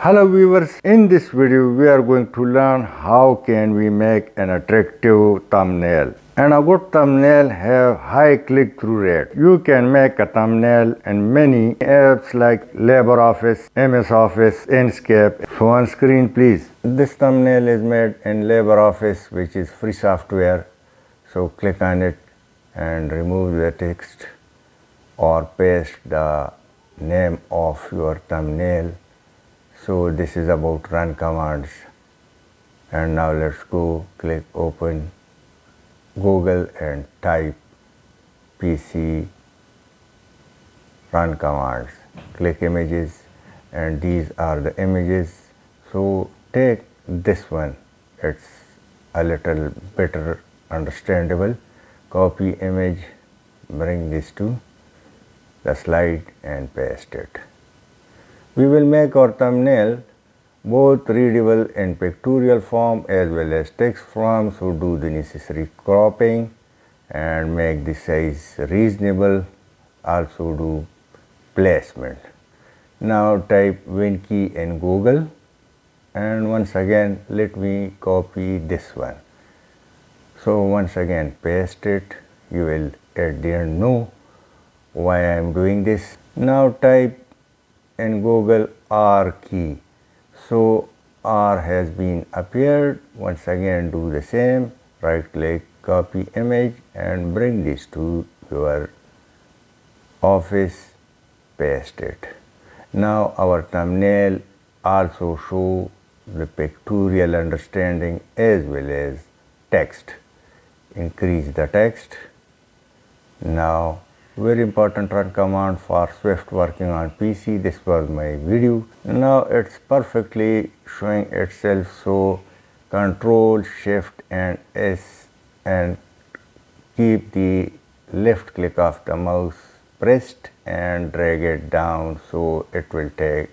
Hello viewers, in this video we are going to learn how can we make an attractive thumbnail. And a good thumbnail have high click-through rate. You can make a thumbnail in many apps like LibreOffice, MS Office, Inkscape. So on screen please. This thumbnail is made in LibreOffice, which is free software. So click on it and remove the text or paste the name of your thumbnail. So this is about run commands. And now let's go click open Google and type PC run commands. Click images and these are the images. So take this one, it's a little better understandable. Copy image, bring this to the slide and paste it. We will make our thumbnail both readable in pictorial form as well as text form, so do the necessary cropping and make the size reasonable. Also do placement. Now type Win key in Google and once again let me copy this one. So once again paste it. You will at the end know why I am doing this. Now type in Google R key. So R has been appeared. Once again do the same. Right click, copy image and bring this to your office. Paste it. Now our thumbnail also show the pictorial understanding as well as text. Increase the text. Now very important run command for swift working on PC. This was my video. Now it's perfectly showing itself, so Control Shift and S and keep the left click of the mouse pressed and drag it down, so it will take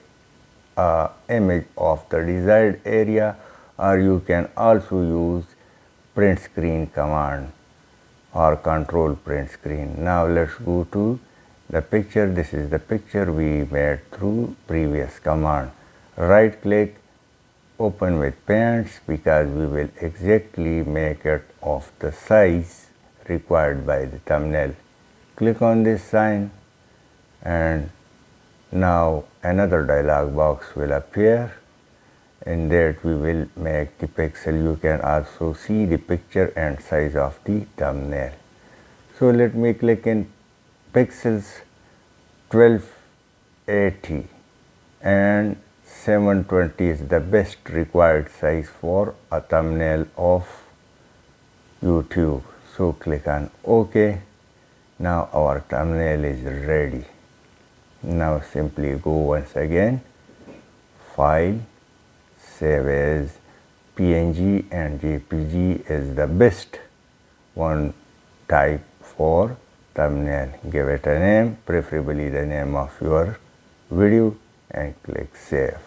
a image of the desired area, or you can also use print screen command or control print screen. Now let's go to the picture. This is the picture we made through previous command. Right click, open with paints, because we will exactly make it of the size required by the thumbnail. Click on this sign and now another dialog box will appear. In that we will make the pixel. You can also see the picture and size of the thumbnail. So let me click in pixels 1280 and 720 is the best required size for a thumbnail of YouTube. So click on OK. Now our thumbnail is ready. Now simply go once again, File, Save as PNG, and JPG is the best one type for thumbnail. Give it a name, preferably the name of your video, and click Save.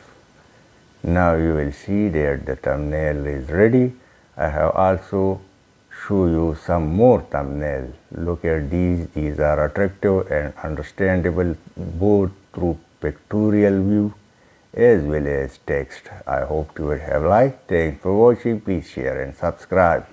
Now you will see that the thumbnail is ready. I have also show you some more thumbnail. Look at these are attractive and understandable both through pictorial view as well as text. I hope you will have liked. Thanks for watching. Please share and subscribe.